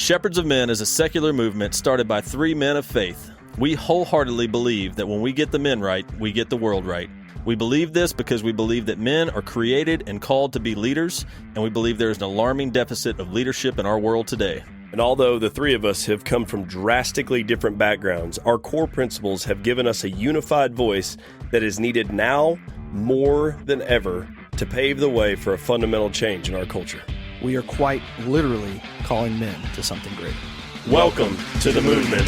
Shepherds of Men is a secular movement started by three men of faith. We wholeheartedly believe that when we get the men right, we get the world right. We believe this because we believe that men are created and called to be leaders, and we believe there is an alarming deficit of leadership in our world today. And although the three of us have come from drastically different backgrounds, our core principles have given us a unified voice that is needed now more than ever to pave the way for a fundamental change in our culture. We are quite literally calling men to something great. Welcome to the movement.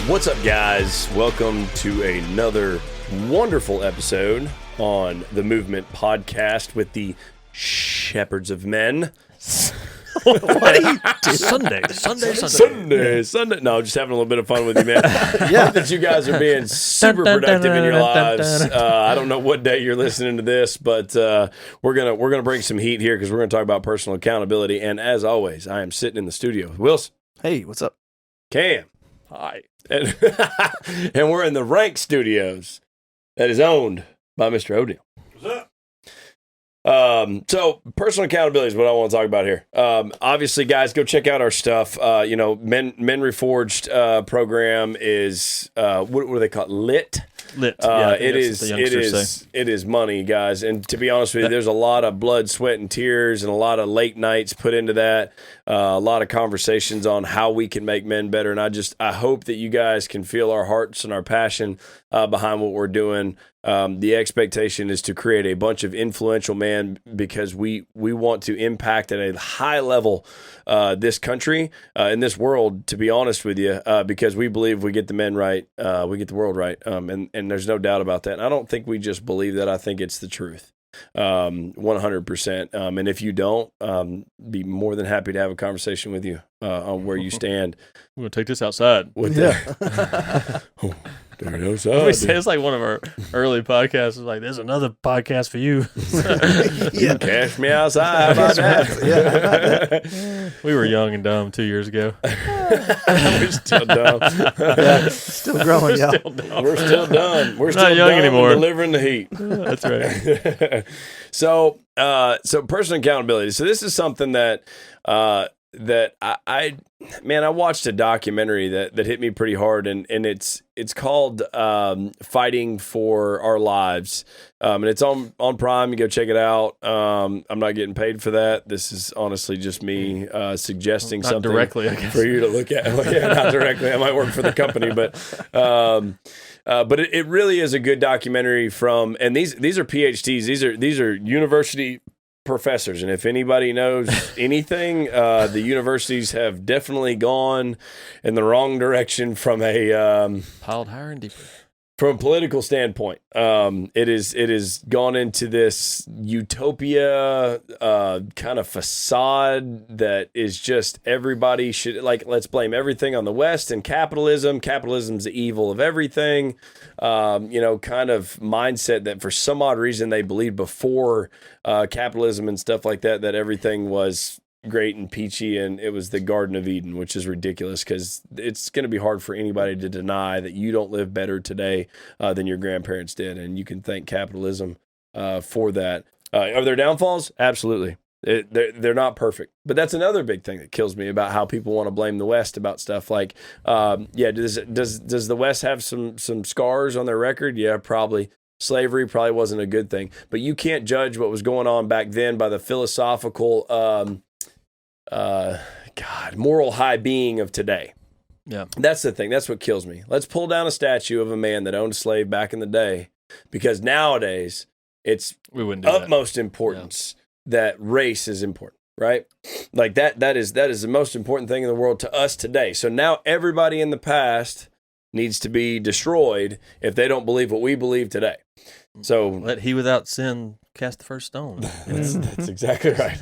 What's up, guys? Welcome to another wonderful episode on the Movement Podcast with the Shepherds of Men. What are you doing? Sunday. No, just having a little bit of fun with you, man. Yeah. Hope that you guys are being super productive in your lives. I don't know what day you're listening to this, but we're gonna bring some heat here because we're gonna talk about personal accountability. And as always, I am sitting in the studio with Wilson. Hey, what's up? Cam. Hi. And we're in the Rank Studios that is owned by Mr. O'Deal. What's up? So personal accountability is what I want to talk about here. Obviously, guys, go check out our stuff. Men Reforged program is what do they call it? Lit. It is money, guys. And to be honest with you, there's a lot of blood, sweat, and tears, and a lot of late nights put into that. A lot of conversations on how we can make men better. And I hope that you guys can feel our hearts and our passion behind what we're doing. The expectation is to create a bunch of influential men because we want to impact at a high level this country and this world, to be honest with you, because we believe we get the men right, we get the world right, and there's no doubt about that. And I don't think we just believe that. I think it's the truth, 100%. And if you don't, be more than happy to have a conversation with you on where you stand. We're going to take this outside. It's like one of our early podcasts. It's like, there's another podcast for you. You can cash me outside. How about that? We were young and dumb 2 years ago. We're still dumb. Still growing, yeah. We're still done. We're still not young dumb anymore. And delivering the heat. That's right. So personal accountability. So this is something that I watched a documentary that hit me pretty hard, and it's called Fighting for Our Lives, and it's on Prime. You go check it out. I'm not getting paid for that. This is honestly just me suggesting not something directly, I guess, for you to look at. Yeah, not directly. I might work for the company, but it really is a good documentary from. And these are PhDs. These are university professors, and if anybody knows anything, the universities have definitely gone in the wrong direction from a piled higher and deeper. From a political standpoint. It is gone into this utopia kind of facade that is just everybody should, like, let's blame everything on the West and capitalism. Capitalism's the evil of everything. Kind of mindset that for some odd reason they believed before capitalism and stuff like that everything was great and peachy and it was the Garden of Eden, which is ridiculous because it's going to be hard for anybody to deny that you don't live better today than your grandparents did, and you can thank capitalism for that. Are there downfalls? Absolutely. They're not perfect, but that's another big thing that kills me about how people want to blame the West about stuff like, does the West have some scars on their record? Yeah, probably. Slavery probably wasn't a good thing, but you can't judge what was going on back then by the philosophical moral high being of today. Yeah. That's the thing. That's what kills me. Let's pull down a statue of a man that owned a slave back in the day, because nowadays it's utmost importance that race is important, right? Like that is the most important thing in the world to us today. So now everybody in the past needs to be destroyed if they don't believe what we believe today. So let he without sin cast the first stone. That's exactly right.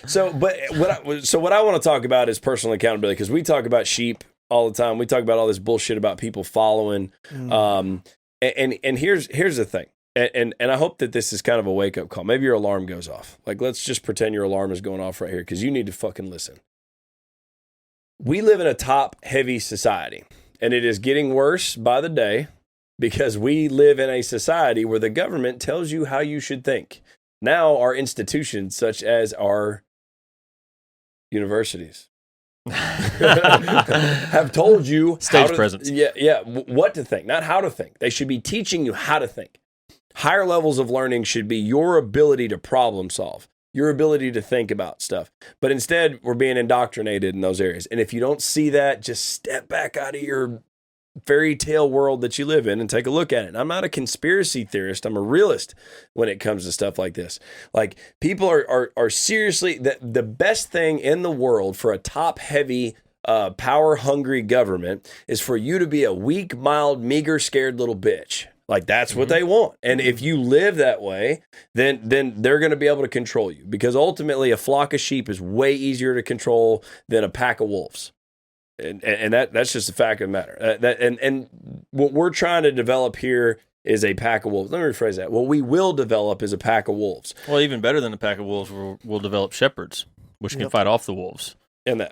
So what I want to talk about is personal accountability, because we talk about sheep all the time. We talk about all this bullshit about people following. And here's the thing. And I hope that this is kind of a wake up call. Maybe your alarm goes off. Like, let's just pretend your alarm is going off right here, because you need to fucking listen. We live in a top heavy society. And it is getting worse by the day because we live in a society where the government tells you how you should think. Now our institutions, such as our universities, have told you stage presence. What to think, not how to think. They should be teaching you how to think. Higher levels of learning should be your ability to problem solve, your ability to think about stuff. But instead, we're being indoctrinated in those areas. And if you don't see that, just step back out of your fairy tale world that you live in and take a look at it. And I'm not a conspiracy theorist. I'm a realist when it comes to stuff like this. Like, people are seriously, the best thing in the world for a top heavy, power hungry government is for you to be a weak, mild, meager, scared little bitch. Like, that's what they want. And if you live that way, then they're going to be able to control you, because ultimately a flock of sheep is way easier to control than a pack of wolves. And that's just a fact of the matter. And what we're trying to develop here is a pack of wolves. Let me rephrase that. What we will develop is a pack of wolves. Well, even better than a pack of wolves, we'll develop shepherds, which can fight off the wolves. And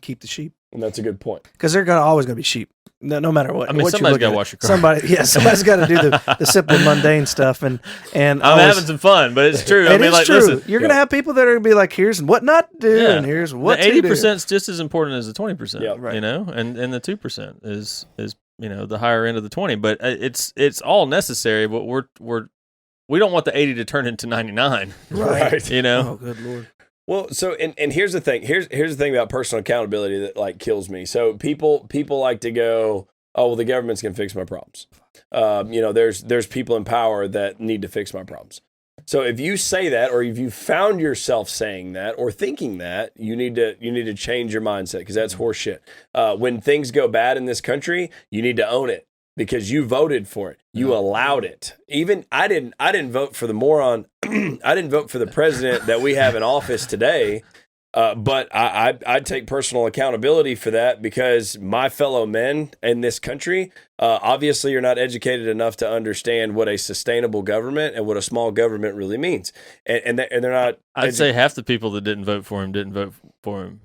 keep the sheep. And that's a good point. Because they're always going to be sheep, no matter what. I mean, somebody's got to wash your car. Somebody's got to do the simple, mundane stuff. And I'm having some fun, but it's true. True. Listen, you're going to have people that are going to be like, here's what not to do, and here's what to do. The 80% is just as important as the 20%. Yeah, right. You know, and the 2% is the higher end of the 20. But it's all necessary. But we don't want the 80 to turn into 99. Right. You know. Oh, good Lord. Well, so and here's the thing. Here's the thing about personal accountability that like kills me. So people like to go, oh well, the government's gonna fix my problems. There's people in power that need to fix my problems. So if you say that, or if you found yourself saying that or thinking that, you need to change your mindset, because that's horseshit. When things go bad in this country, you need to own it, because you voted for it. You allowed it. Even I didn't vote for the moron. I didn't vote for the president that we have in office today. But I take personal accountability for that, because my fellow men in this country, obviously you're not educated enough to understand what a sustainable government and what a small government really means. And they're not. I'd say half the people that didn't vote for him didn't vote for him.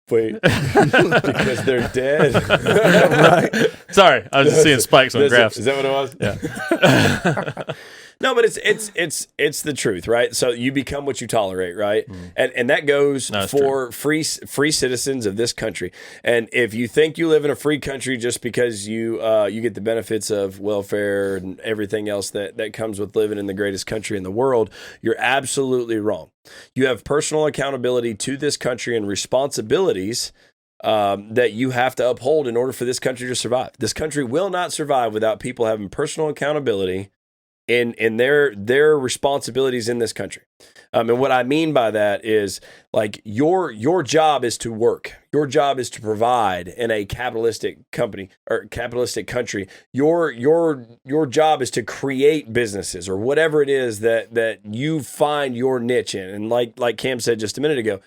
Wait, because they're dead. Right. Sorry, I was just seeing spikes on graphs. Is that what it was? Yeah. No, but it's the truth, right? So you become what you tolerate, right? And that goes for free citizens of this country. And if you think you live in a free country just because you get the benefits of welfare and everything else that comes with living in the greatest country in the world, you're absolutely wrong. You have personal accountability to this country and responsibilities that you have to uphold in order for this country to survive. This country will not survive without people having personal accountability in their responsibilities in this country. And what I mean by that is, like, your job is to work. Your job is to provide in a capitalistic company or capitalistic country. Your job is to create businesses or whatever it is that you find your niche in. And like Cam said just a minute ago,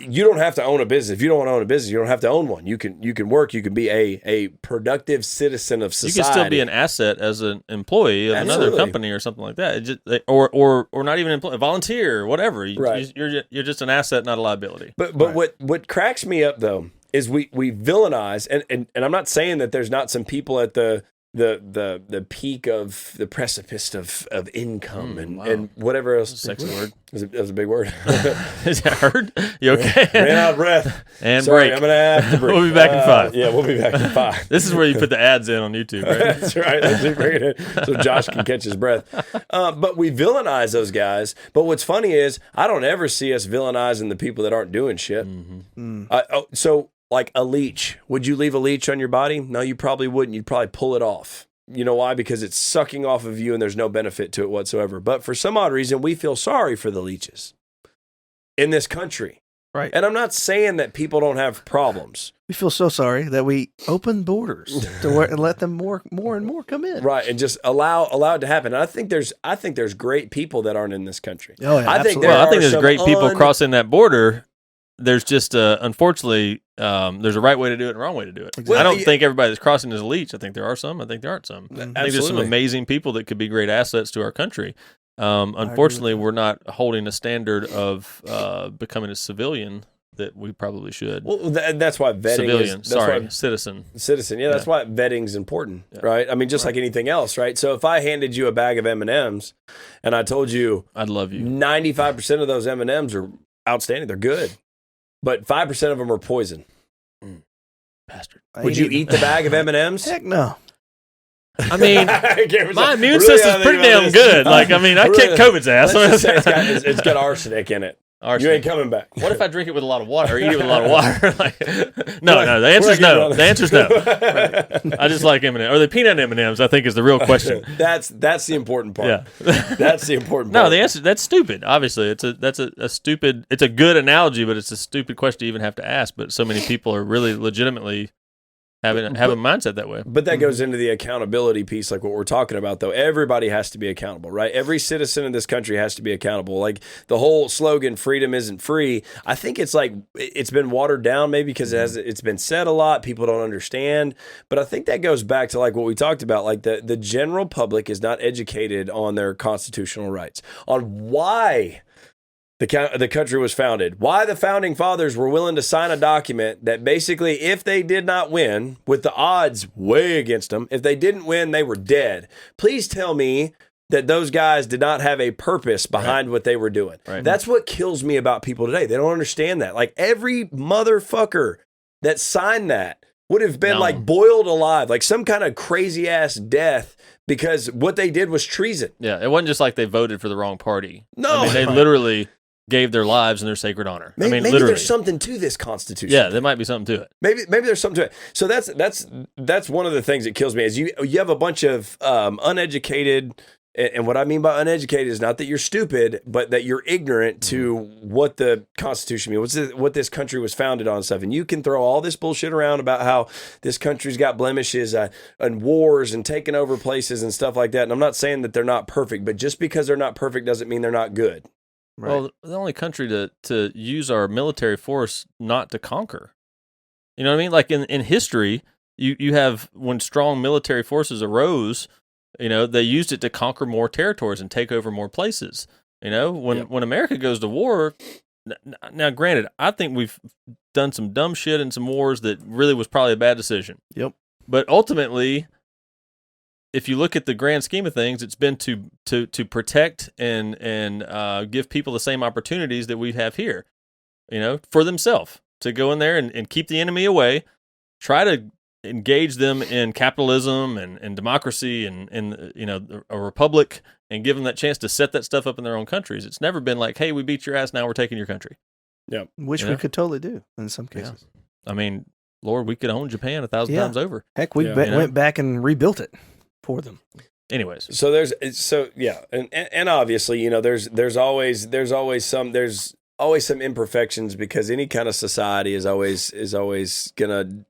you don't have to own a business. If you don't want to own a business, you don't have to own one. You can work. You can be a productive citizen of society. You can still be an asset as an employee of another company or something like that. Or not even employee, volunteer, whatever. You're just an asset, not a liability. But what cracks me up though is we villainize, and I'm not saying that there's not some people at the peak of the precipice of income and whatever else. Sexy word. That was a big word. Is that hurt? You okay? Ran out of breath. And sorry, break. I'm gonna have to break. We'll be back in 5. Yeah, we'll be back in 5. This is where you put the ads in on YouTube, right? That's right. That's bring it in so Josh can catch his breath. But we villainize those guys. But what's funny is I don't ever see us villainizing the people that aren't doing shit. So. Like a leech. Would you leave a leech on your body? No, you probably wouldn't. You'd probably pull it off. You know why? Because it's sucking off of you and there's no benefit to it whatsoever. But for some odd reason, we feel sorry for the leeches in this country. Right. And I'm not saying that people don't have problems. We feel so sorry that we open borders and let them more and more come in. Right, and just allow it to happen. And I think there's great people that aren't in this country. Oh, yeah, I think there's great people crossing that border. There's just, unfortunately, there's a right way to do it and a wrong way to do it. Exactly. I don't think everybody that's crossing is a leech. I think there are some. I think there aren't some. I think there's some amazing people that could be great assets to our country. Unfortunately, we're not holding a standard of becoming a civilian that we probably should. Well, that's why vetting Civilian, is... citizen. Citizen, yeah, that's why vetting's important, right? I mean, just like anything else, right? So if I handed you a bag of M&Ms and I told you... I'd love you. 95% of those M&Ms are outstanding. They're good. But 5% of them are poison. Bastard. Would you eat the bag of M&Ms? Heck no. I mean, my immune system's pretty damn good. Like, I mean, I kicked COVID's ass. Let's just say it's got arsenic in it. Arsenic. You ain't coming back. What if I drink it with a lot of water or eat it with a lot of water? No. The answer's no. The answer's no. I just like M&Ms. Or the peanut M&Ms, I think, is the real question. That's the important part. Yeah. That's the important part. No, the answer, that's stupid. Obviously, that's a stupid, it's a good analogy, but it's a stupid question to even have to ask. But so many people are really legitimately have a mindset that way. But that goes into the accountability piece, like what we're talking about, though. Everybody has to be accountable, right? Every citizen in this country has to be accountable. Like the whole slogan, freedom isn't free, I think it's like it's been watered down maybe because it's been said a lot. People don't understand. But I think that goes back to like what we talked about. Like the general public is not educated on their constitutional rights, on why the country was founded, why the founding fathers were willing to sign a document that basically, if they did not win, with the odds way against them, if they didn't win, they were dead. Please tell me that those guys did not have a purpose behind what they were doing. Right. That's what kills me about people today. They don't understand that. Like every motherfucker that signed that would have been like boiled alive, like some kind of crazy ass death, because what they did was treason. Yeah, it wasn't just like they voted for the wrong party. No. I mean, they literally gave their lives and their sacred honor. Maybe literally. There's something to this Constitution. Yeah, there might be something to it. Maybe there's something to it. So that's one of the things that kills me is you have a bunch of uneducated, and what I mean by uneducated is not that you're stupid, but that you're ignorant to what the Constitution means, what this country was founded on and stuff. And you can throw all this bullshit around about how this country's got blemishes and wars and taking over places and stuff like that. And I'm not saying that they're not perfect, but just because they're not perfect doesn't mean they're not good. Right. Well, the only country to use our military force not to conquer. You know what I mean? Like in history, you have, when strong military forces arose, you know, they used it to conquer more territories and take over more places. You know, when America goes to war, now granted, I think we've done some dumb shit in some wars that really was probably a bad decision. Yep. But ultimately, if you look at the grand scheme of things, it's been to protect and give people the same opportunities that we have here, you know, for themselves, to go in there and keep the enemy away, try to engage them in capitalism and democracy and you know, a republic, and give them that chance to set that stuff up in their own countries. It's never been like, hey, we beat your ass, now we're taking your country. Yeah, which we could totally do in some cases. Yeah. I mean, Lord, we could own Japan 1,000 times over. Heck, we went back and rebuilt it for them. Anyways, and obviously, you know, there's always some imperfections, because any kind of society is always gonna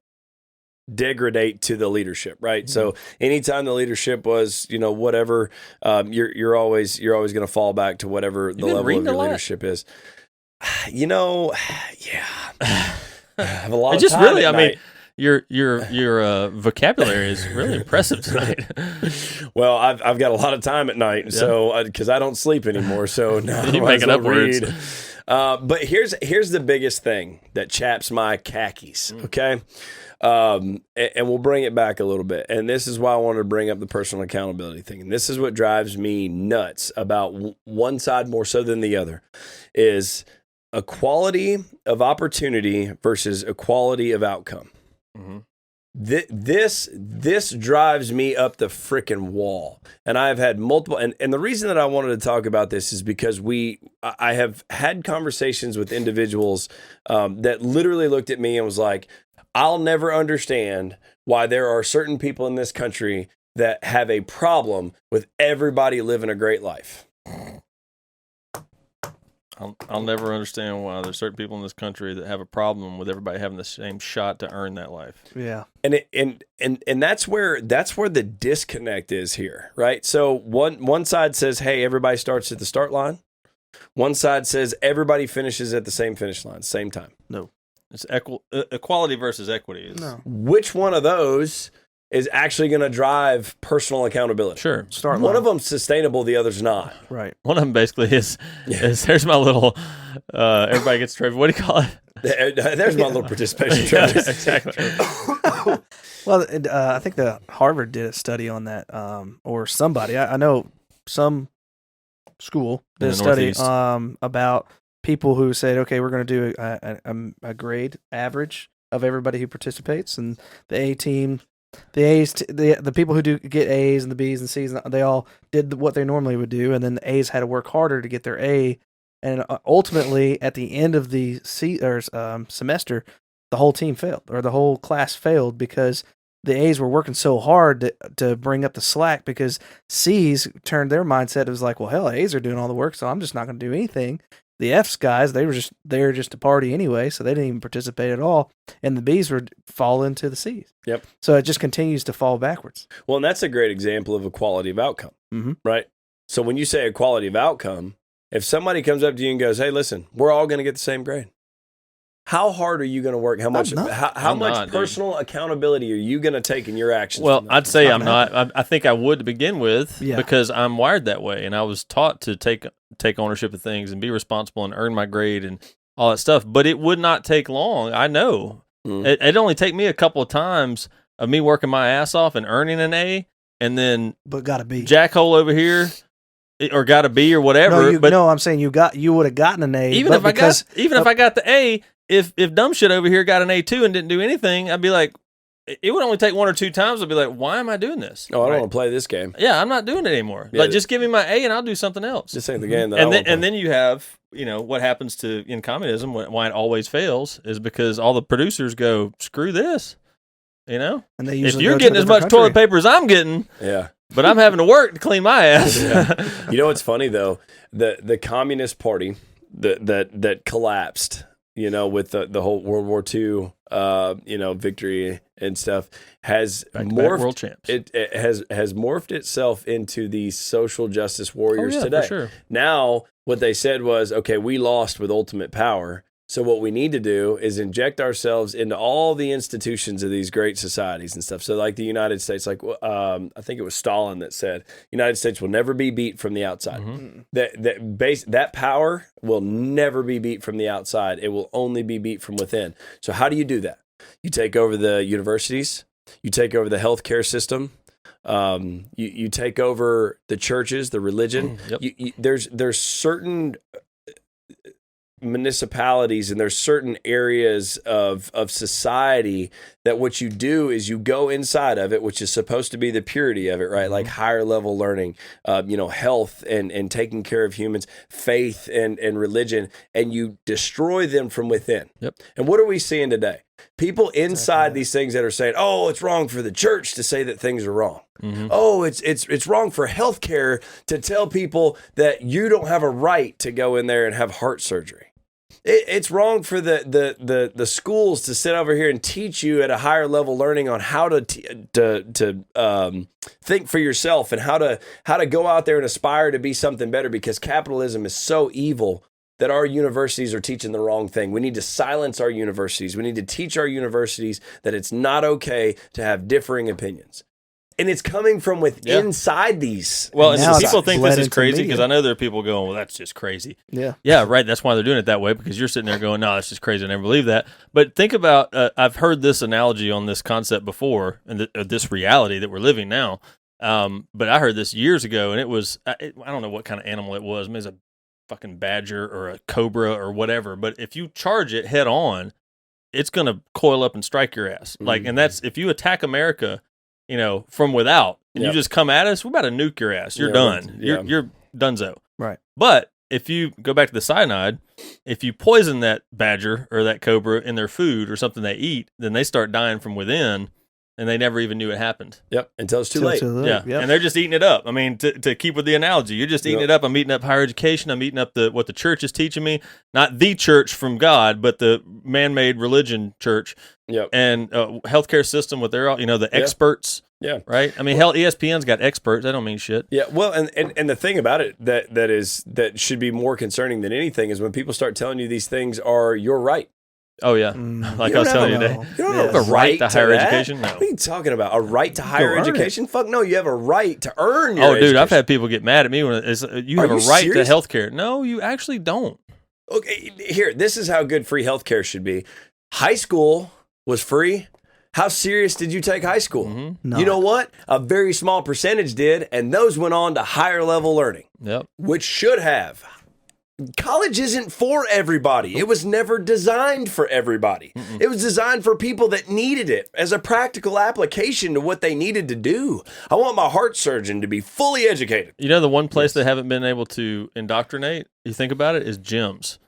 degrade to the leadership, right? Mm-hmm. So anytime the leadership was, you know, whatever, you're always gonna fall back to whatever the level of your leadership is. You know, yeah. I have a lot of time at night. Your vocabulary is really impressive tonight. Well, I've got a lot of time at night, so because I don't sleep anymore, so now you making up words. But here's the biggest thing that chaps my khakis. Okay, and we'll bring it back a little bit, and this is why I wanted to bring up the personal accountability thing, and this is what drives me nuts about one side more so than the other, is equality of opportunity versus equality of outcome. Mm-hmm. This drives me up the frickin' wall, and I've had multiple. And the reason that I wanted to talk about this is because I have had conversations with individuals that literally looked at me and was like, "I'll never understand why there are certain people in this country that have a problem with everybody living a great life." I'll never understand why there's certain people in this country that have a problem with everybody having the same shot to earn that life. Yeah. And that's where the disconnect is here, right? So one side says, hey, everybody starts at the start line. One side says everybody finishes at the same finish line, same time. No. It's equality versus equity. No. Which one of those is actually going to drive personal accountability. Sure. Start One low. of them's sustainable, the other's not. Right. One of them basically is there's my little, everybody gets trophy. What do you call it? There's my little participation Yeah, trophy. exactly. Well, and, I think the Harvard did a study on that, or somebody. I know some school In did a the study Northeast. about people who said, okay, we're going to do a grade average of everybody who participates, and the A team, the A's, the people who do get A's and the B's and C's, they all did what they normally would do, and then the A's had to work harder to get their A, and ultimately at the end of the semester, the whole team failed, or the whole class failed, because the A's were working so hard to bring up the slack, because C's turned their mindset. It was like, well, hell, A's are doing all the work, so I'm just not going to do anything. The F's guys, they were just there just to party anyway, so they didn't even participate at all. And the B's were falling to the C's. Yep. So it just continues to fall backwards. Well, and that's a great example of equality of outcome, Mm-hmm. right? So when you say equality of outcome, if somebody comes up to you and goes, hey, listen, we're all going to get the same grade. How hard are you going to work? How much I'm much not, dude. personal accountability are you going to take in your actions? Well, from that? I'd say not I'm not. I think I would to begin with, Yeah. because I'm wired that way, and I was taught to take ownership of things and be responsible and earn my grade and all that stuff. But it would not take long. I know it'd only take me a couple of times of me working my ass off and earning an A, and then But got to be. jackhole over here, or got a B or whatever. No, I'm saying you would have gotten an A. Even but if I got the A, if dumb shit over here got an A too and didn't do anything, I'd be like, it would only take one or two times. I'd be like, why am I doing this? Oh, I don't Right? want to play this game. Yeah, I'm not doing it anymore. Yeah, Like, just give me my A and I'll do something else. This ain't the game that I want to play. And then you have, what happens in communism, why it always fails is because all the producers go, screw this. And they If usually you're go to getting a as much different toilet country. paper as I'm getting, Yeah. but I'm having to work to clean my ass. Yeah. You know what's funny though? The Communist Party that collapsed, with the whole World War II, victory and stuff, has Back-to-back world champs. It has morphed itself into these social justice warriors today. For sure. Now, what they said was, okay, we lost with ultimate power. So what we need to do is inject ourselves into all the institutions of these great societies and stuff. So like the United States, I think it was Stalin that said, United States will never be beat from the outside. Mm-hmm. That power will never be beat from the outside. It will only be beat from within. So how do you do that? You take over the universities. You take over the healthcare system. You take over the churches, the religion. Yep. There's certain municipalities and there's certain areas of society that what you do is you go inside of it, which is supposed to be the purity of it, right? Like higher level learning, health and taking care of humans, faith and religion, and you destroy them from within. Yep. And what are we seeing today? People inside these things that are saying, oh, it's wrong for the church to say that things are wrong. Mm-hmm. Oh, it's wrong for healthcare to tell people that you don't have a right to go in there and have heart surgery. It's wrong for the schools to sit over here and teach you at a higher level learning on how to think for yourself and how to go out there and aspire to be something better, because capitalism is so evil that our universities are teaching the wrong thing. We need to silence our universities. We need to teach our universities that it's not okay to have differing opinions. And it's coming from within inside these. Well, Now and it's people think bled this is into crazy, media. because I know there are people going, well, that's just crazy. Yeah. Yeah, right. That's why they're doing it that way, because you're sitting there going, no, that's just crazy. I never believe that. But think about, I've heard this analogy on this concept before, and this reality that we're living now. But I heard this years ago, and it was, I don't know what kind of animal it was. Maybe it's a fucking badger or a cobra or whatever. But if you charge it head on, it's going to coil up and strike your ass. Like, and that's, if you attack America, from without, and you just come at us, we're about to nuke your ass. You're done. You're donezo. Right. But if you go back to the cyanide, if you poison that badger or that cobra in their food or something they eat, then they start dying from within, and they never even knew it happened. Yep. Until it's too late. Yeah. Yep. And they're just eating it up. I mean, to keep with the analogy, you're just eating it up. I'm eating up higher education. I'm eating up what the church is teaching me. Not the church from God, but the man-made religion church. Yep. And healthcare system with their, the experts. Yeah. Right. I mean, hell, ESPN's got experts. That don't mean shit. Yeah. Well, and the thing about it that should be more concerning than anything is when people start telling you these things are your right. Oh yeah, like I was telling you today. You don't have have a right to higher that. education. No. What are you talking about? A right to higher earn education? Fuck no, you have a right to earn your Oh, dude, education. I've had people get mad at me when it's, you have a you right serious? to health care. No, you actually don't. Okay, here, this is how good free healthcare should be. High school was free. How serious did you take high school? Mm-hmm. You know what? A very small percentage did, and those went on to higher level learning, Yep. which should have. College isn't for everybody. It was never designed for everybody. It was designed for people that needed it as a practical application to what they needed to do. I want my heart surgeon to be fully educated. You know, the one place they haven't been able to indoctrinate, you think about it, is gyms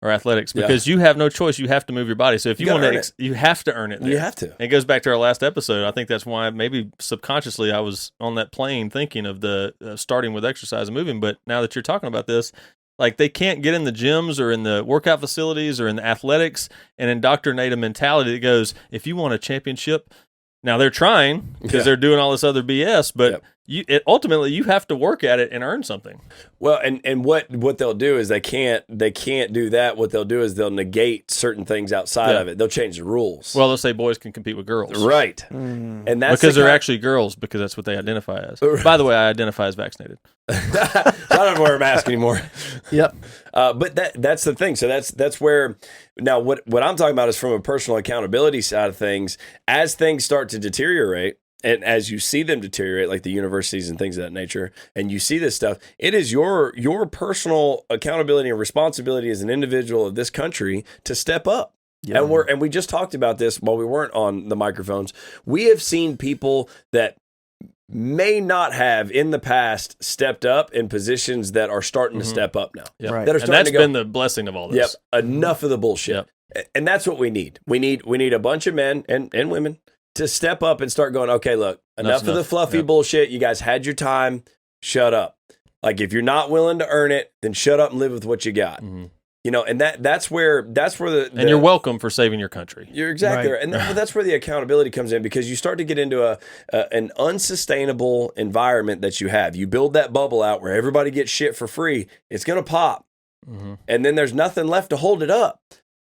or athletics, because you have no choice. You have to move your body. So if you want to, you have to earn it there. You have to. And it goes back to our last episode. I think that's why maybe subconsciously I was on that plane thinking of the starting with exercise and moving. But now that you're talking about this, like they can't get in the gyms or in the workout facilities or in the athletics and indoctrinate a mentality that goes, if you want a championship, now they're trying because they're doing all this other BS, but ultimately you have to work at it and earn something. Well, and what they'll do is they can't do that. What they'll do is they'll negate certain things outside of it. They'll change the rules. Well, they'll say boys can compete with girls. Right. And that's because they're actually girls, because that's what they identify as. By the way, I identify as vaccinated. I don't wear a mask anymore. Yep. But that's the thing. So that's where now what I'm talking about is from a personal accountability side of things. As things start to deteriorate, and as you see them deteriorate, like the universities and things of that nature, and you see this stuff, it is your personal accountability and responsibility as an individual of this country to step up. Yeah. And we just talked about this while we weren't on the microphones. We have seen people that may not have in the past stepped up in positions that are starting to step up now. Yep. Right. That are starting been the blessing of all this. Yep. Enough of the bullshit. Yep. And that's what we need. We need a bunch of men and women to step up and start going, okay, look, enough of the fluffy bullshit. You guys had your time. Shut up. Like, if you're not willing to earn it, then shut up and live with what you got. Mm-hmm. You know, and that's where the and you're welcome for saving your country. You're exactly right. And that's where the accountability comes in, because you start to get into an unsustainable environment that you have. You build that bubble out where everybody gets shit for free. It's going to pop. Mm-hmm. And then there's nothing left to hold it up.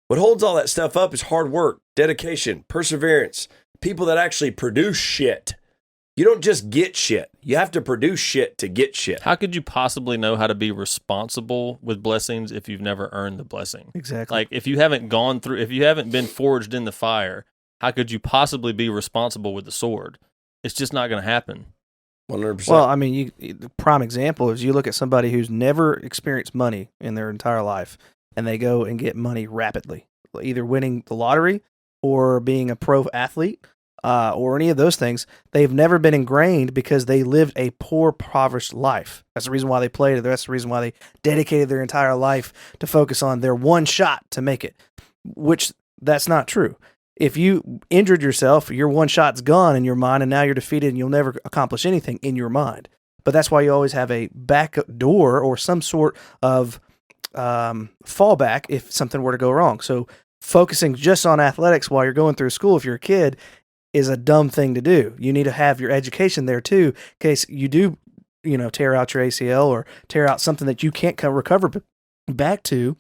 What holds all that stuff up is hard work, dedication, perseverance, people that actually produce shit. You don't just get shit. You have to produce shit to get shit. How could you possibly know how to be responsible with blessings if you've never earned the blessing? Exactly. Like, if you haven't gone through, if you haven't been forged in the fire, how could you possibly be responsible with the sword? It's just not going to happen. 100%. Well, I mean, the prime example is you look at somebody who's never experienced money in their entire life, and they go and get money rapidly, either winning the lottery or being a pro athlete. Or any of those things. They've never been ingrained because they lived a poor, impoverished life. That's the reason why they played it. That's the reason why they dedicated their entire life to focus on their one shot to make it, which that's not true. If you injured yourself, your one shot's gone in your mind, and now you're defeated and you'll never accomplish anything in your mind. But that's why you always have a back door or some sort of fallback if something were to go wrong. So focusing just on athletics while you're going through school, if you're a kid, is a dumb thing to do. You need to have your education there too, in case you do, tear out your ACL or tear out something that you can't recover back to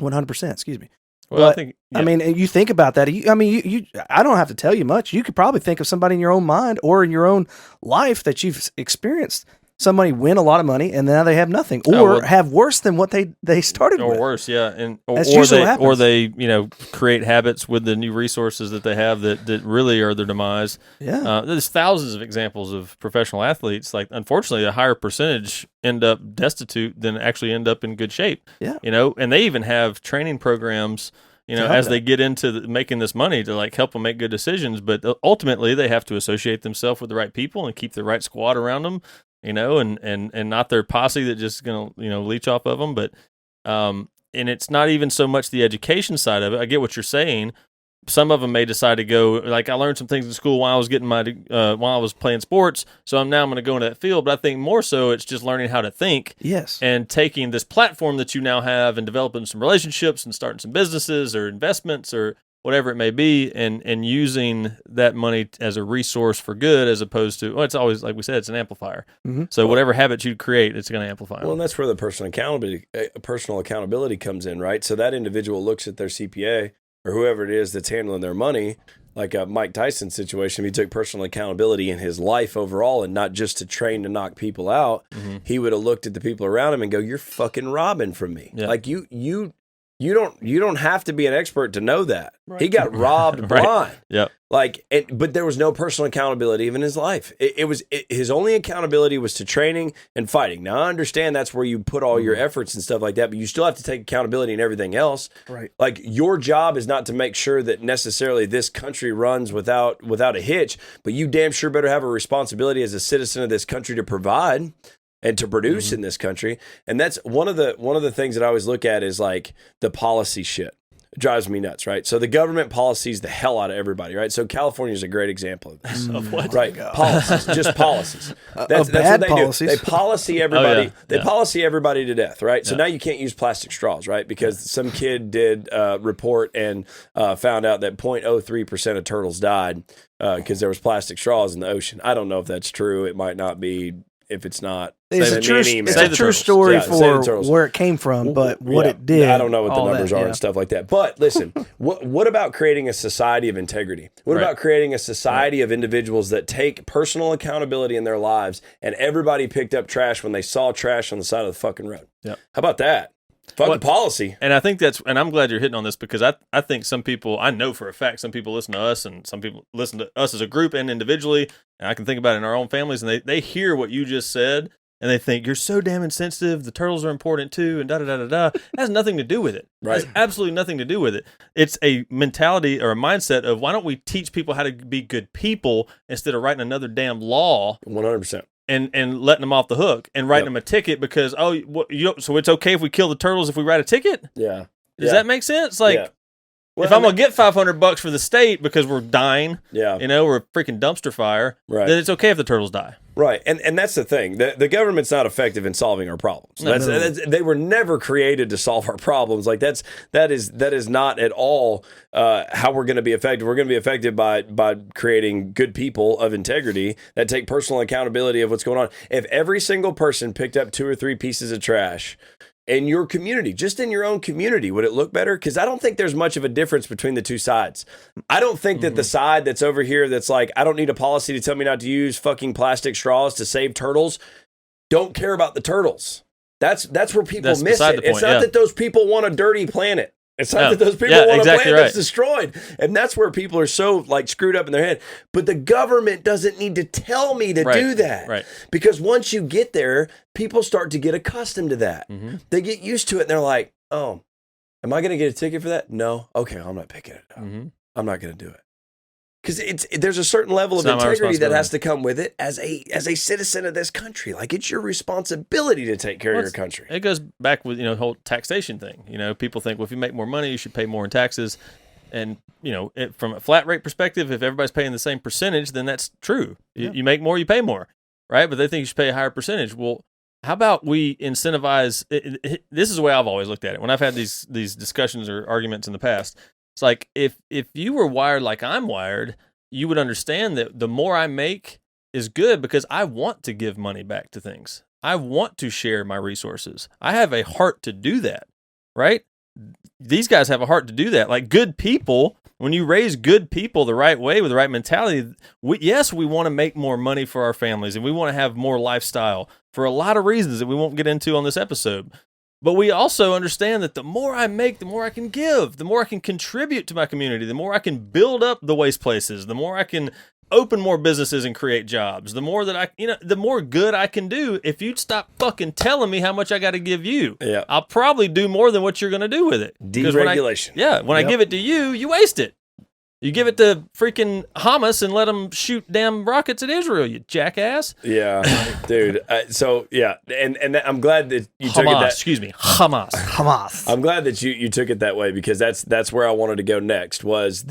100%. Excuse me. Well, but, I mean, you think about that. I don't have to tell you much. You could probably think of somebody in your own mind or in your own life that you've experienced. Somebody win a lot of money and now they have nothing, or have worse than what they started with. Or worse, yeah. And or they create habits with the new resources that they have that really are their demise. Yeah. There's thousands of examples of professional athletes. Like, unfortunately, a higher percentage end up destitute than actually end up in good shape. Yeah. And they even have training programs, as they get into making this money to like help them make good decisions. But ultimately, they have to associate themselves with the right people and keep the right squad around them. And not their posse that just going to, leech off of them. But, and it's not even so much the education side of it. I get what you're saying. Some of them may decide to go, like, I learned some things in school while I was getting while I was playing sports. So I'm going to go into that field. But I think more so it's just learning how to think. Yes. And taking this platform that you now have and developing some relationships and starting some businesses or investments or whatever it may be, and using that money as a resource for good, as opposed to, it's always, like we said, it's an amplifier. Mm-hmm. So whatever habit you create, it's going to amplify them. Well, and that's where the personal accountability comes in, right? So that individual looks at their CPA or whoever it is that's handling their money, like a Mike Tyson situation, if he took personal accountability in his life overall and not just to train to knock people out, he would have looked at the people around him and go, "You're fucking robbing from me." Yeah. Like you don't have to be an expert to know that. Right. He got robbed blind. Yep. Like, but there was no personal accountability even in his life. His only accountability was to training and fighting. Now I understand that's where you put all your efforts and stuff like that, but you still have to take accountability in everything else. Right. Like your job is not to make sure that necessarily this country runs without a hitch, but you damn sure better have a responsibility as a citizen of this country to provide and to produce in this country. And that's one of the things that I always look at is like the policy shit. It drives me nuts, right? So the government policies the hell out of everybody, right? So California is a great example of this. Of what? Right. Policies, just policies. That's bad what they policies. do. They policy everybody. Oh, yeah. They policy everybody to death, right? So Yeah. now you can't use plastic straws, right? Because some kid did report and found out that 0.03% of turtles died because there was plastic straws in the ocean. I don't know if that's true. It might not be. If it's not, It's send a me true, an email. it's a true story Yeah, save the for turtles. where it came from, but what Yeah, it did. I don't know what the all numbers that, are yeah. and stuff like that. But listen, what about creating a society of integrity? What about creating a society of individuals that take personal accountability in their lives and everybody picked up trash when they saw trash on the side of the fucking road? Yep. How about that? Fuck the policy. And I think and I'm glad you're hitting on this because I think some people, I know for a fact, some people listen to us and some people listen to us as a group and individually. And I can think about it in our own families and they hear what you just said. And they think, you're so damn insensitive, the turtles are important too, and da-da-da-da-da. It has nothing to do with it. Right. It has absolutely nothing to do with it. It's a mentality or a mindset of why don't we teach people how to be good people instead of writing another damn law 100%. and letting them off the hook and writing them a ticket because, so it's okay if we kill the turtles if we write a ticket? Yeah. Does that make sense? Like, Well, if I'm going to get $500 for the state because we're dying, Yeah. we're a freaking dumpster fire, Right. then it's okay if the turtles die. Right, and that's the thing. The government's not effective in solving our problems. They were never created to solve our problems. Like that is not at all how we're going to be effective. We're going to be effective by creating good people of integrity that take personal accountability of what's going on. If every single person picked up 2 or 3 pieces of trash in your community, just in your own community, would it look better? Because I don't think there's much of a difference between the two sides. I don't think that the side that's over here that's like, I don't need a policy to tell me not to use fucking plastic straws to save turtles, don't care about the turtles. That's where people miss beside it. the point, It's not that those people want a dirty planet. It's not that those people want exactly a planet that's right. destroyed. And that's where people are so like screwed up in their head. But the government doesn't need to tell me to do that. Right. Because once you get there, people start to get accustomed to that. Mm-hmm. They get used to it and they're like, oh, am I going to get a ticket for that? No. Okay, I'm not picking it up. Mm-hmm. I'm not going to do it. Because there's a certain level of It's not my integrity that responsibility. has to come with it as a citizen of this country. Like it's your responsibility to take care of your country. It goes back with the whole taxation thing. People think, well, if you make more money, you should pay more in taxes. And from a flat rate perspective, if everybody's paying the same percentage, then that's true. You make more, you pay more, right? But they think you should pay a higher percentage. Well, how about we incentivize? This is the way I've always looked at it. When I've had these discussions or arguments in the past, it's like if you were wired like I'm wired, you would understand that the more I make is good because I want to give money back to things. I want to share my resources. I have a heart to do that, right? These guys have a heart to do that. Like good people, when you raise good people the right way with the right mentality, we want to make more money for our families and we want to have more lifestyle for a lot of reasons that we won't get into on this episode. But we also understand that the more I make, the more I can give, the more I can contribute to my community, the more I can build up the waste places, the more I can open more businesses and create jobs, the more that the more good I can do. If you'd stop fucking telling me how much I got to give you, I'll probably do more than what you're going to do with it. Deregulation. When I give it to you, you waste it. You give it to freaking Hamas and let them shoot damn rockets at Israel, you jackass. Yeah, dude. And I'm glad that you took it Hamas, that. excuse me, Hamas. I'm glad that you took it that way because that's where I wanted to go next was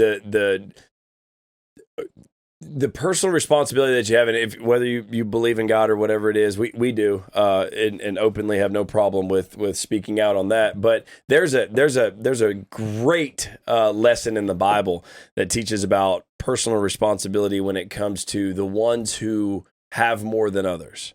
the personal responsibility that you have, and if whether you believe in God or whatever it is, we do, and openly have no problem with speaking out on that. But there's a great lesson in the Bible that teaches about personal responsibility when it comes to the ones who have more than others.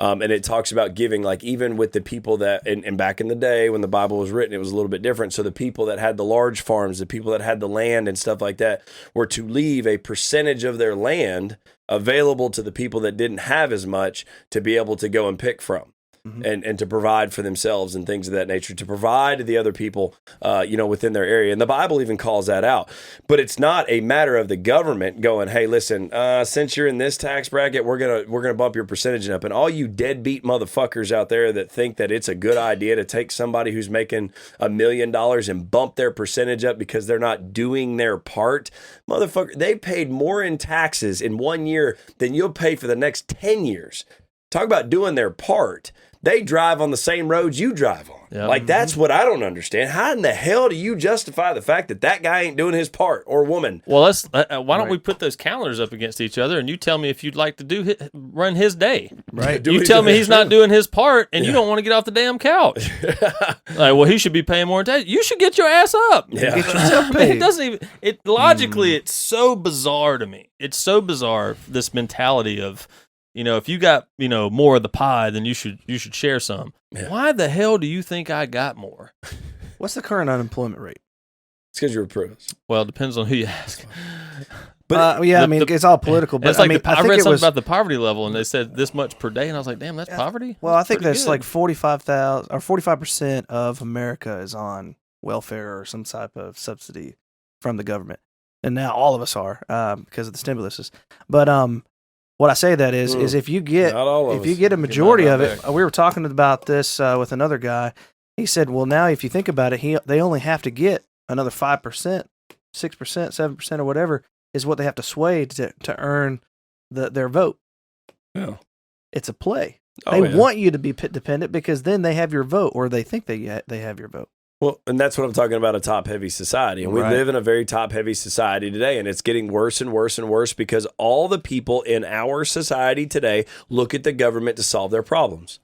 And it talks about giving, like even with the people that, and back in the day when the Bible was written, it was a little bit different. So the people that had the large farms, the people that had the land and stuff like that, were to leave a percentage of their land available to the people that didn't have as much to be able to go and pick from. And to provide for themselves and things of that nature, to provide to the other people, within their area. And the Bible even calls that out. But it's not a matter of the government going, hey, listen, since you're in this tax bracket, we're gonna bump your percentage up. And all you deadbeat motherfuckers out there that think that it's a good idea to take somebody who's making $1 million and bump their percentage up because they're not doing their part, motherfucker, they paid more in taxes in 1 year than you'll pay for the next 10 years. Talk about doing their part. They drive on the same roads you drive on. Yep. Like, that's what I don't understand. How in the hell do you justify the fact that guy ain't doing his part, or woman? Well, why don't we put those calendars up against each other, and you tell me if you'd like to run his day. Right. You tell me he's not doing his part, and you don't want to get off the damn couch. Like, well, he should be paying more attention. You should get your ass up. Yeah. Get yourself paid. It doesn't even. Logically, it's so bizarre to me. It's so bizarre, this mentality of, if you got, more of the pie, then you should share some. Yeah. Why the hell do you think I got more? What's the current unemployment rate? It's because you're approved. Well, it depends on who you ask. But it's all political. But I read something about the poverty level, and they said this much per day, and I was like, damn, that's poverty? Well, I think that's like 45,000 or 45% of America is on welfare or some type of subsidy from the government. And now all of us are because of the stimuluses. But what I say that is if you get a majority of it, we were talking about this with another guy. He said, well, now if you think about it, they only have to get another 5%, 6%, 7% or whatever is what they have to sway to earn their vote. Yeah. It's a play. They want you to be dependent because then they have your vote, or they think they have your vote. Well, and that's what I'm talking about, a top-heavy society. And we live in a very top-heavy society today, and it's getting worse and worse and worse because all the people in our society today look at the government to solve their problems.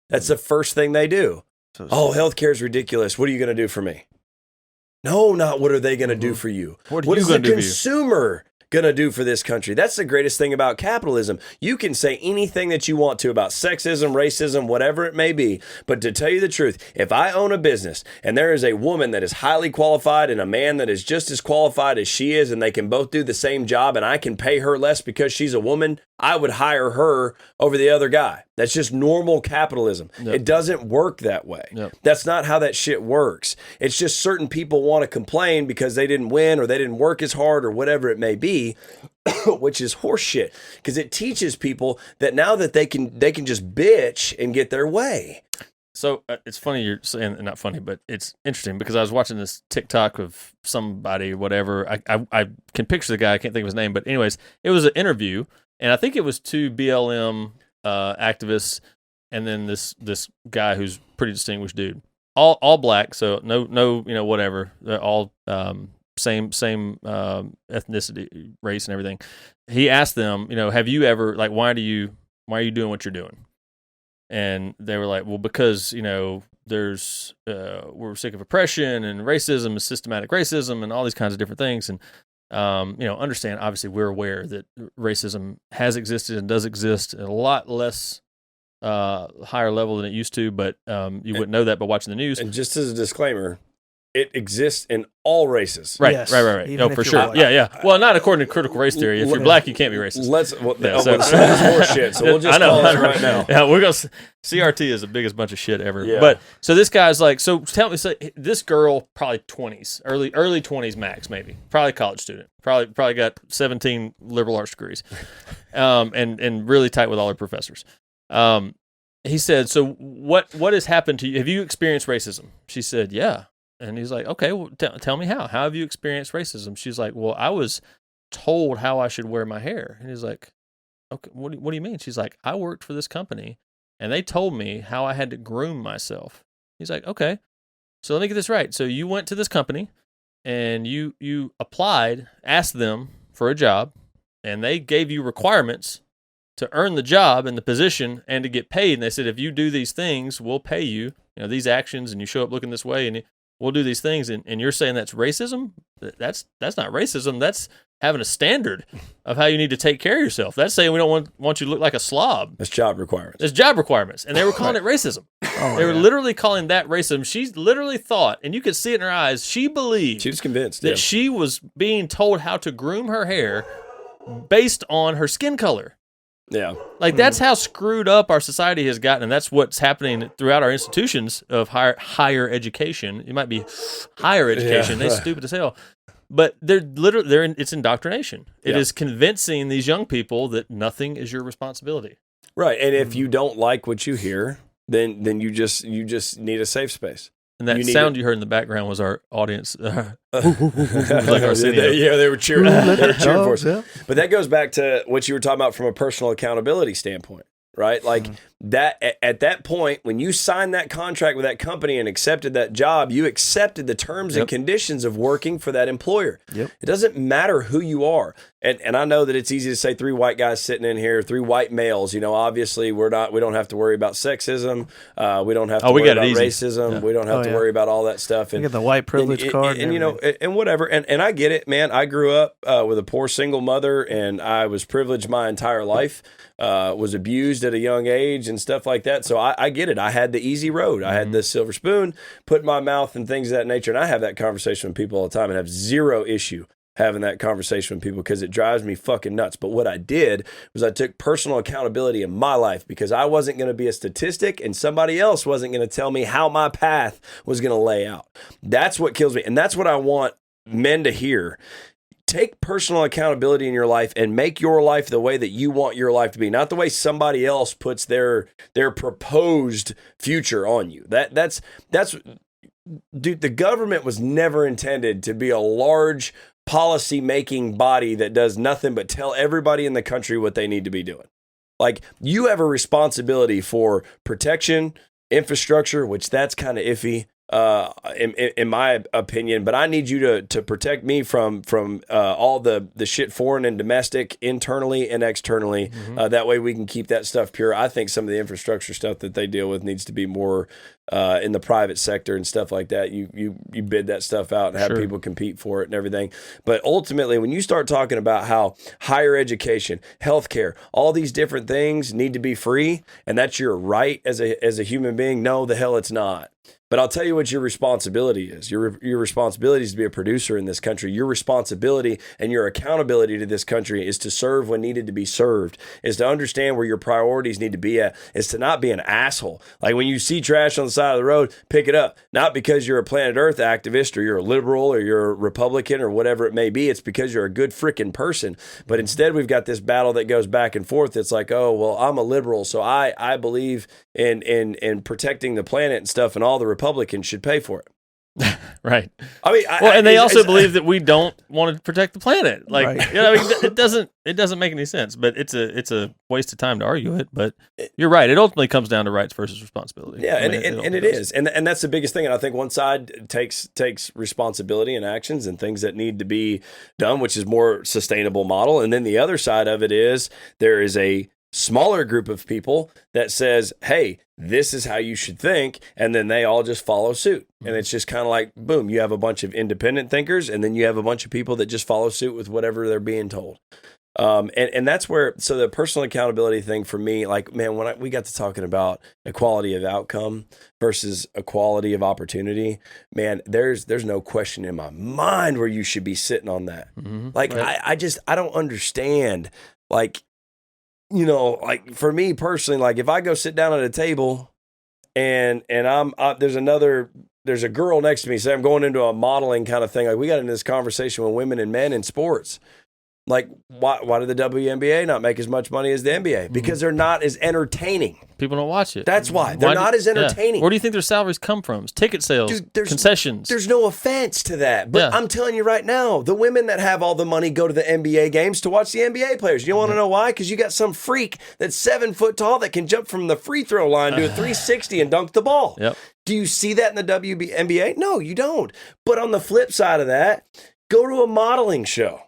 That's the first thing they do. Healthcare is ridiculous. What are you going to do for me? No, not what are they going to do for you? What is the consumer going to do for this country? That's the greatest thing about capitalism. You can say anything that you want to about sexism, racism, whatever it may be. But to tell you the truth, if I own a business and there is a woman that is highly qualified and a man that is just as qualified as she is, and they can both do the same job and I can pay her less because she's a woman, I would hire her over the other guy. That's just normal capitalism. Yep. It doesn't work that way. Yep. That's not how that shit works. It's just certain people want to complain because they didn't win or they didn't work as hard or whatever it may be, which is horseshit because it teaches people that now that they can just bitch and get their way. So it's funny you're saying, not funny, but it's interesting because I was watching this TikTok of somebody, whatever. I can picture the guy. I can't think of his name, but anyways, it was an interview. And I think it was two BLM activists, and then this guy who's pretty distinguished dude, all black, so no, whatever. They're all same ethnicity, race, and everything. He asked them, have you ever why are you doing what you're doing? And they were like, well, because there's we're sick of oppression and racism, systematic racism, and all these kinds of different things, and understand, obviously, we're aware that racism has existed and does exist at a lot less higher level than it used to, but you wouldn't know that by watching the news. And just as a disclaimer, it exists in all races. Right, yes, right. No, for sure. Black. Yeah. Well, not according to critical race theory. If you're black, you can't be racist. That's horseshit. So we'll just call it right now. Yeah, we're gonna. CRT is the biggest bunch of shit ever. Yeah. But so this guy's like, so tell me, this girl probably 20s, early 20s max, maybe, probably college student, probably got 17 liberal arts degrees, and really tight with all her professors. He said, so what has happened to you? Have you experienced racism? She said, yeah. And he's like, okay, well, tell me how. How have you experienced racism? She's like, well, I was told how I should wear my hair. And he's like, okay, what do you mean? She's like, I worked for this company, and they told me how I had to groom myself. He's like, okay, so let me get this right. So you went to this company, and you applied, asked them for a job, and they gave you requirements to earn the job and the position and to get paid. And they said, if you do these things, we'll pay you, these actions, and you show up looking this way, and we'll do these things. And you're saying that's racism? That's not racism. That's having a standard of how you need to take care of yourself. That's saying we don't want you to look like a slob. That's job requirements. It's job requirements. And they were calling it racism. They were literally calling that racism. She literally thought, and you could see it in her eyes, she believed. She was convinced that she was being told how to groom her hair based on her skin color. Yeah. Like, that's how screwed up our society has gotten, and that's what's happening throughout our institutions of higher education. It might be higher education. They're stupid as hell. But it's indoctrination. It is convincing these young people that nothing is your responsibility. Right. And if you don't like what you hear, then you just need a safe space. And that sound you heard in the background was our audience. Like they were cheering. They were cheering for us. Yeah. But that goes back to what you were talking about from a personal accountability standpoint, right? Like that at that point, when you signed that contract with that company and accepted that job, you accepted the terms and conditions of working for that employer. Yep. It doesn't matter who you are. And I know that it's easy to say 3 white guys sitting in here, 3 white males. You know, obviously we don't have to worry about sexism. We don't have to worry about racism. Yeah. We don't have to worry about all that stuff. And you get the white privilege card. And you know, and whatever. And I get it, man. I grew up with a poor single mother, and I was privileged my entire life. Was abused at a young age and stuff like that. So I get it. I had the easy road. I had the silver spoon put in my mouth and things of that nature. And I have that conversation with people all the time and have zero issue having that conversation with people because it drives me fucking nuts. But what I did was I took personal accountability in my life because I wasn't going to be a statistic and somebody else wasn't going to tell me how my path was going to lay out. That's what kills me. And that's what I want men to hear. Take personal accountability in your life and make your life the way that you want your life to be, not the way somebody else puts their proposed future on you. That's dude, the government was never intended to be a large policy making body that does nothing but tell everybody in the country what they need to be doing. Like, you have a responsibility for protection, infrastructure, which that's kind of iffy. In my opinion, but I need you to protect me from all the shit foreign and domestic, internally and externally. That way we can keep that stuff pure. I think some of the infrastructure stuff that they deal with needs to be more in the private sector and stuff like that. You bid that stuff out and have people compete for it and everything. But ultimately, when you start talking about how higher education, healthcare, all these different things need to be free, and that's your right as a human being, no, the hell it's not. But I'll tell you what your responsibility is. Your responsibility is to be a producer in this country. Your responsibility and your accountability to this country is to serve when needed to be served, is to understand where your priorities need to be at, is to not be an asshole. Like, when you see trash on the side of the road, pick it up. Not because you're a Planet Earth activist or you're a liberal or you're a Republican or whatever it may be. It's because you're a good freaking person. But instead, we've got this battle that goes back and forth. It's like, oh, well, I'm a liberal, so I believe in protecting the planet and stuff, and all the Republicans should pay for it. Right. I mean, and they also believe that we don't want to protect the planet. Like, you know, I mean, it doesn't make any sense. But it's a waste of time to argue it. But you're right. It ultimately comes down to rights versus responsibility. Yeah, and it is, and that's the biggest thing. And I think one side takes responsibility and actions and things that need to be done, which is more sustainable model. And then the other side of it is there is a smaller group of people that says, hey, this is how you should think, and then they all just follow suit. And it's just kind of like, boom, you have a bunch of independent thinkers, and then you have a bunch of people that just follow suit with whatever they're being told. And that's where, so the personal accountability thing for me, like, man, when we got to talking about equality of outcome versus equality of opportunity, man, there's no question in my mind where you should be sitting on that. Like, right. I don't understand, like, you know, like, for me personally, like, if I go sit down at a table and there's a girl next to me, say I'm going into a modeling kind of thing. Like, we got into this conversation with women and men in sports. Like, why did the WNBA not make as much money as the NBA? Because they're not as entertaining. People don't watch it. That's why. They're not as entertaining. Where do you think their salaries come from? It's ticket sales, concessions. There's no offense to that. But I'm telling you right now, the women that have all the money go to the NBA games to watch the NBA players. You want to know why? Because you got some freak that's 7 foot tall that can jump from the free throw line, do a 360 and dunk the ball. Yep. Do you see that in the WNBA? No, you don't. But on the flip side of that, go to a modeling show.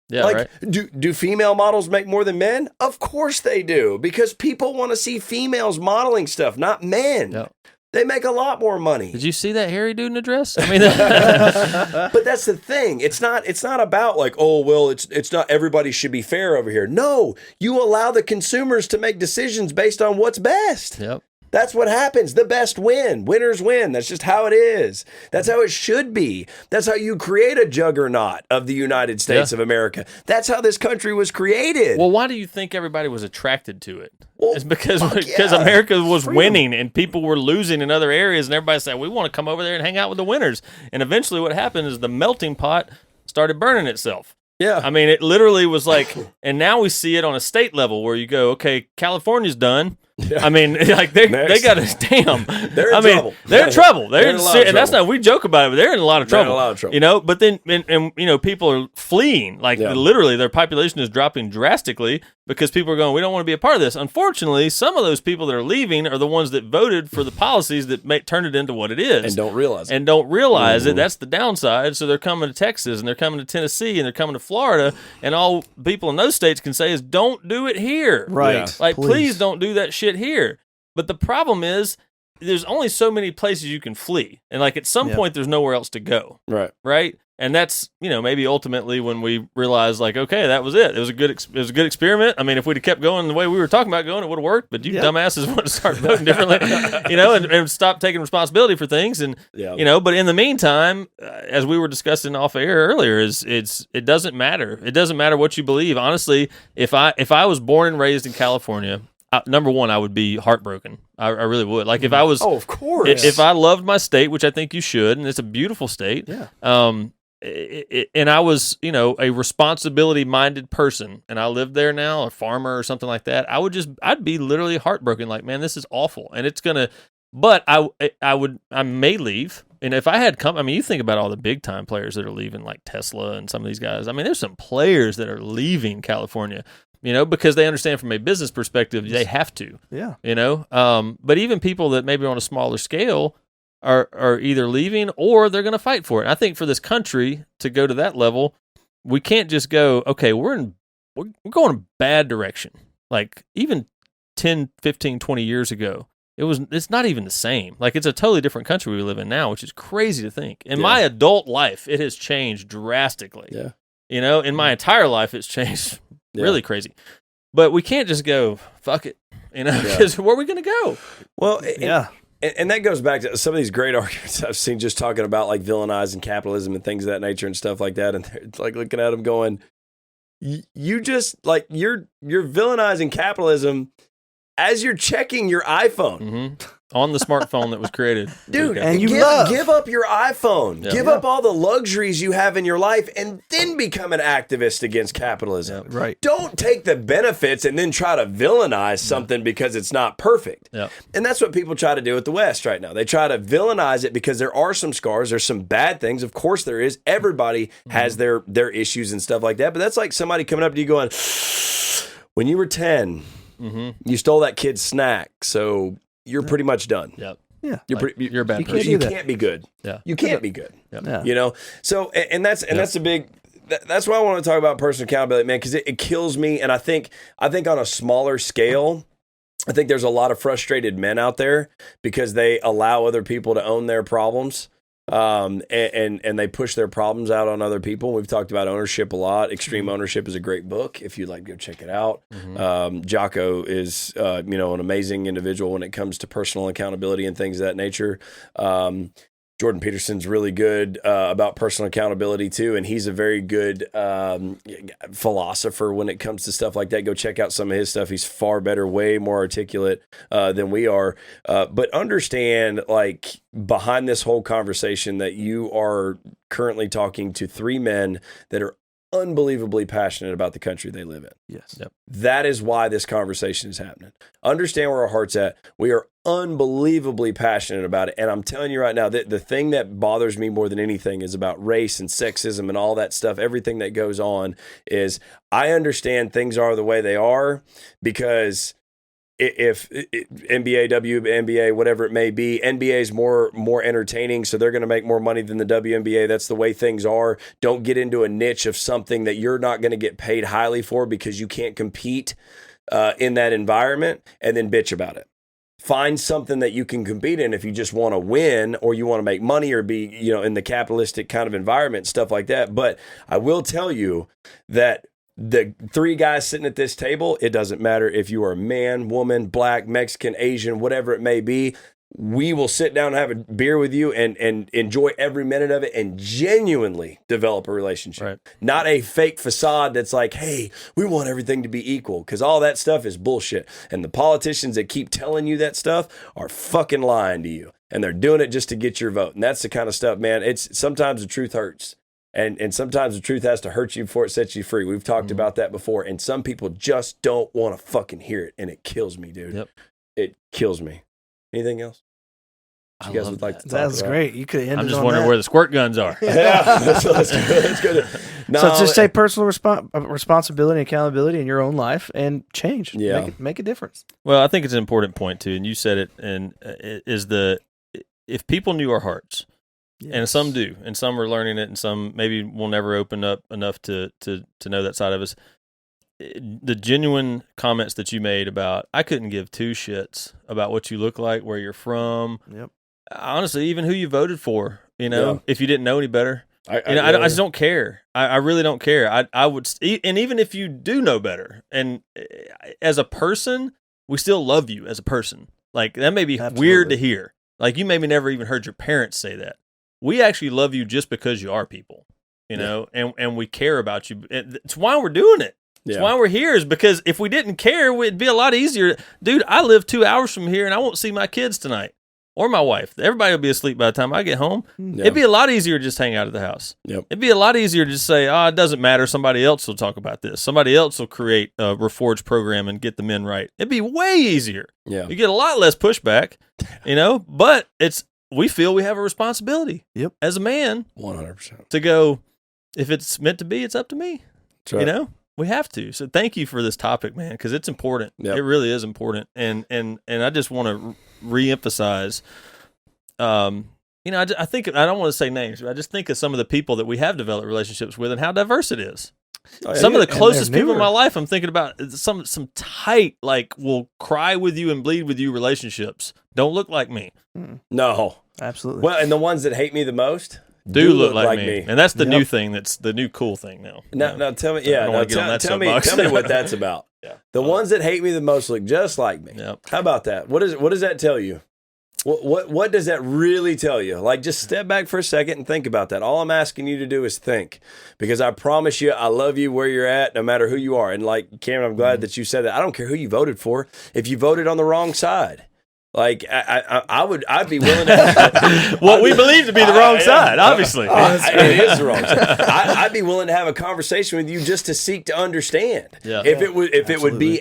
Yeah, like, right. Do female models make more than men? Of course they do, because people want to see females modeling stuff, not men. Yep. They make a lot more money. Did you see that hairy dude in a dress? I mean, But that's the thing. It's not about like, oh, well, it's not everybody should be fair over here. No, you allow the consumers to make decisions based on what's best. Yep. That's what happens. The best win. Winners win. That's just how it is. That's how it should be. That's how you create a juggernaut of the United States of America. That's how this country was created. Well, why do you think everybody was attracted to it? Well, It's because yeah. America was winning and people were losing in other areas, and everybody said, we want to come over there and hang out with the winners. And eventually what happened is the melting pot started burning itself. Yeah. I mean, it literally was like, and now we see it on a state level where you go, okay, California's done. Yeah. I mean, like they got a damn. They're in trouble. They're in trouble. They're in a lot of and that's trouble. not. We joke about it, but they're in a lot of They're in trouble. a lot of trouble. You know, but then and you know, people are fleeing. Like literally, their population is dropping drastically because people are going, we don't want to be a part of this. Unfortunately, some of those people that are leaving are the ones that voted for the policies that turn it into what it is, and don't realize it. That's the downside. So they're coming to Texas and they're coming to Tennessee and they're coming to Florida, and all people in those states can say is, don't do it here. Right. Yeah. Like, please don't do that shit here. But the problem is, there's only so many places you can flee, and like at some point, there's nowhere else to go. Right. And that's, you know, maybe ultimately when we realize, like, okay, that was it. It was a good experiment. I mean, if we'd have kept going the way we were talking about going, it would have worked. But you dumbasses want to start voting differently, you know, and stop taking responsibility for things. And you know, but in the meantime, as we were discussing off air earlier, it doesn't matter. It doesn't matter what you believe. Honestly, if I was born and raised in California, number one, I would be heartbroken. I really would. Like if I was, of course, if I loved my state, which I think you should, and it's a beautiful state. Yeah. And I was, you know, a responsibility-minded person, and I lived there now, a farmer or something like that. I'd be literally heartbroken. Like, man, this is awful, and it's gonna. But I may leave, and if I had come, I mean, you think about all the big-time players that are leaving, like Tesla and some of these guys. I mean, there's some players that are leaving California. You know, because they understand from a business perspective, they have to. Yeah. You know, but even people that maybe are on a smaller scale are either leaving or they're going to fight for it. And I think for this country to go to that level, we can't just go, okay, we're going a bad direction. Like even 10, 15, 20 years ago, it's not even the same. Like it's a totally different country we live in now, which is crazy to think. In my adult life, it has changed drastically. Yeah. You know, in my entire life, it's changed really crazy. But we can't just go, fuck it, you know, because where are we going to go? Well, and that goes back to some of these great arguments I've seen just talking about like villainizing capitalism and things of that nature and stuff like that. And they're like looking at them going, you just like, you're villainizing capitalism as you're checking your iPhone. Mm-hmm. On the smartphone that was created. Dude, and give up your iPhone. Yeah. Give up all the luxuries you have in your life and then become an activist against capitalism. Yeah, right. Don't take the benefits and then try to villainize something because it's not perfect. Yeah. And that's what people try to do with the West right now. They try to villainize it because there are some scars. There's some bad things. Of course there is. Everybody has their issues and stuff like that. But that's like somebody coming up to you going, when you were 10, you stole that kid's snack. So you're pretty much done. Yep. Yeah. You're a bad person. You can't be good. Yeah. You can't be good. Yeah. You know? So, and that's a big, that's why I want to talk about personal accountability, man, because it kills me. And I think on a smaller scale, I think there's a lot of frustrated men out there because they allow other people to own their problems. And they push their problems out on other people. We've talked about ownership a lot. Extreme Ownership is a great book. If you'd like to go check it out. Jocko is, an amazing individual when it comes to personal accountability and things of that nature. Jordan Peterson's really good about personal accountability too, and he's a very good philosopher when it comes to stuff like that. Go check out some of his stuff. He's far better, way more articulate than we are. But understand, like, behind this whole conversation that you are currently talking to three men that are unbelievably passionate about the country they live in. Yes. Yep. That is why this conversation is happening. Understand where our heart's at. We are unbelievably passionate about it. And I'm telling you right now, that the thing that bothers me more than anything is about race and sexism and all that stuff. Everything that goes on is, I understand things are the way they are because if NBA, WNBA, whatever it may be, NBA is more entertaining, so they're going to make more money than the WNBA. That's the way things are. Don't get into a niche of something that you're not going to get paid highly for because you can't compete in that environment, and then bitch about it. find something that you can compete in if you just want to win or you want to make money or be, in the capitalistic kind of environment, stuff like that. But I will tell you that the three guys sitting at this table, it doesn't matter if you are a man, woman, black, Mexican, Asian, whatever it may be. We will sit down and have a beer with you and enjoy every minute of it and genuinely develop a relationship. Right. Not a fake facade that's like, hey, we want everything to be equal, because all that stuff is bullshit. And the politicians that keep telling you that stuff are fucking lying to you. And they're doing it just to get your vote. And that's the kind of stuff, man. It's sometimes the truth hurts. And sometimes the truth has to hurt you before it sets you free. We've talked about that before. And some people just don't want to fucking hear it. And it kills me, dude. Yep. It kills me. Anything else? I You guys love would like that. to talk That's about? great. You could end I'm it just on wondering that. where the squirt guns are. Yeah, let's go. No, So just take personal responsibility and accountability in your own life and change. Yeah. Make a difference. Well, I think it's an important point too, and you said it. And if people knew our hearts, and some do, and some are learning it, and some maybe will never open up enough to know that side of us. The genuine comments that you made about, I couldn't give two shits about what you look like, where you're from. Yep. Honestly, even who you voted for, if you didn't know any better. I just don't care. I really don't care. I would, and even if you do know better, and as a person, we still love you as a person. Like, that may be weird to hear. Like, you maybe never even heard your parents say that. We actually love you just because you are people, and we care about you. It's why we're doing it. It's why we're here, is because if we didn't care, it'd be a lot easier. Dude, I live 2 hours from here, and I won't see my kids tonight. Or my wife. Everybody will be asleep by the time I get home. Yeah. It'd be a lot easier to just hang out at the house. Yep. It'd be a lot easier to just say, it doesn't matter. Somebody else will talk about this. Somebody else will create a Reforge program and get the men right. It'd be way easier. Yeah. You get a lot less pushback, but we feel we have a responsibility as a man 100% to go, if it's meant to be, it's up to me. That's right. We have to. So thank you for this topic, man, because it's important. Yep. It really is important. And I just want to reemphasize, I think, I don't want to say names, but I just think of some of the people that we have developed relationships with and how diverse it is. Some of the closest people in my life, I'm thinking about some tight, will cry with you and bleed with you relationships. Don't look like me. No. Absolutely. Well, and the ones that hate me the most do look like me. And that's the new thing. That's the new cool thing now. Now tell me, tell me what that's about. The ones that hate me the most look just like me. Yep. How about that? What does that tell you? What does that really tell you? Like, just step back for a second and think about that. All I'm asking you to do is think, because I promise you, I love you where you're at, no matter who you are. And like, Cameron, I'm glad that you said that. I don't care who you voted for. If you voted on the wrong side, like, I'd be willing to. What we believe to be the wrong side, obviously. It is the wrong side. I'd be willing to have a conversation with you just to seek to understand. Yeah. If it would be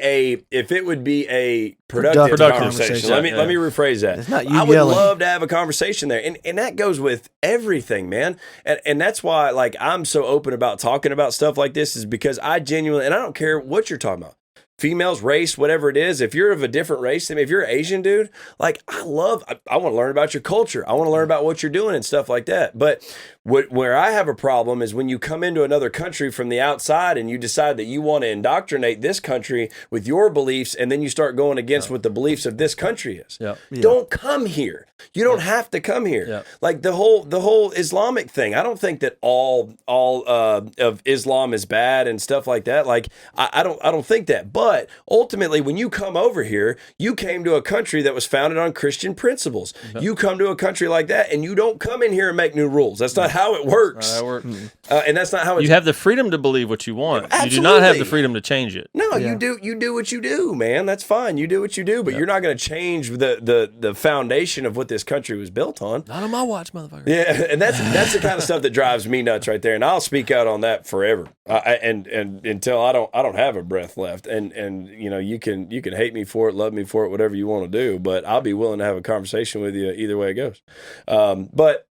a productive conversation. Let me rephrase that. It's not you I would yelling. love to have a conversation there, and that goes with everything, man. And that's why, like, I'm so open about talking about stuff like this, is because I genuinely, and I don't care what you're talking about. Females, race, whatever it is. If you're of a different race than me, if you're Asian, dude, like, I want to learn about your culture. I want to learn about what you're doing and stuff like that. But where I have a problem is when you come into another country from the outside and you decide that you want to indoctrinate this country with your beliefs, and then you start going against what the beliefs of this country is. Yeah. Don't come here. You don't have to come here. Yeah. Like the whole Islamic thing. I don't think that all of Islam is bad and stuff like that. Like, I don't think that. But ultimately, when you come over here, you came to a country that was founded on Christian principles. Mm-hmm. You come to a country like that, and you don't come in here and make new rules. That's not how it works. Not how it works. And that's not how You have the freedom to believe what you want. Absolutely. You do not have the freedom to change it. No, you do what you do, man. That's fine. You do what you do, but you're not going to change the foundation of what this country was built on. Not on my watch, motherfucker. Yeah, and that's the kind of stuff that drives me nuts right there. And I'll speak out on that forever, and until I don't have a breath left. And you can hate me for it, love me for it, whatever you want to do. But I'll be willing to have a conversation with you either way it goes. But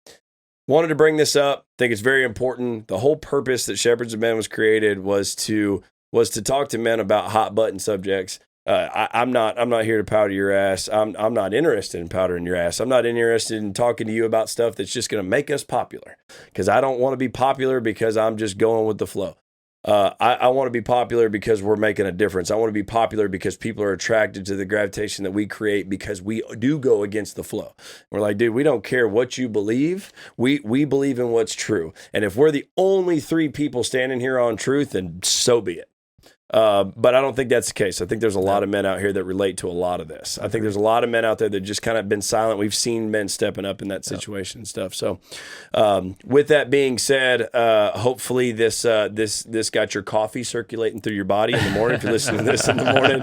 wanted to bring this up. I think it's very important. The whole purpose that Shepherds of Men was created was to talk to men about hot button subjects. I'm not here to powder your ass. I'm not interested in powdering your ass. I'm not interested in talking to you about stuff that's just going to make us popular, because I don't want to be popular because I'm just going with the flow. I want to be popular because we're making a difference. I want to be popular because people are attracted to the gravitation that we create because we do go against the flow. We're like, dude, we don't care what you believe. We believe in what's true. And if we're the only 3 people standing here on truth, then so be it. But I don't think that's the case. I think there's a lot of men out here that relate to a lot of this. I think there's a lot of men out there that just kind of been silent. We've seen men stepping up in that situation and stuff. So, with that being said, hopefully this got your coffee circulating through your body in the morning. If you're listening to this in the morning,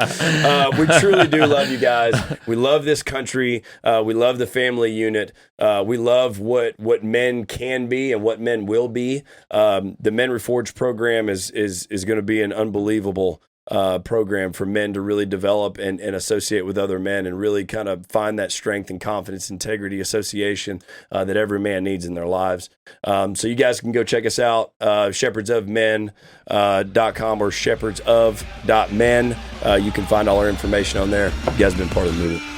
we truly do love you guys. We love this country. We love the family unit. We love what men can be and what men will be. The Men Reforged program is going to be an unbelievable program for men to really develop and associate with other men and really kind of find that strength and confidence, integrity, association that every man needs in their lives. So you guys can go check us out, shepherdsofmen.com or shepherdsof.men. You can find all our information on there. You guys have been part of the movement.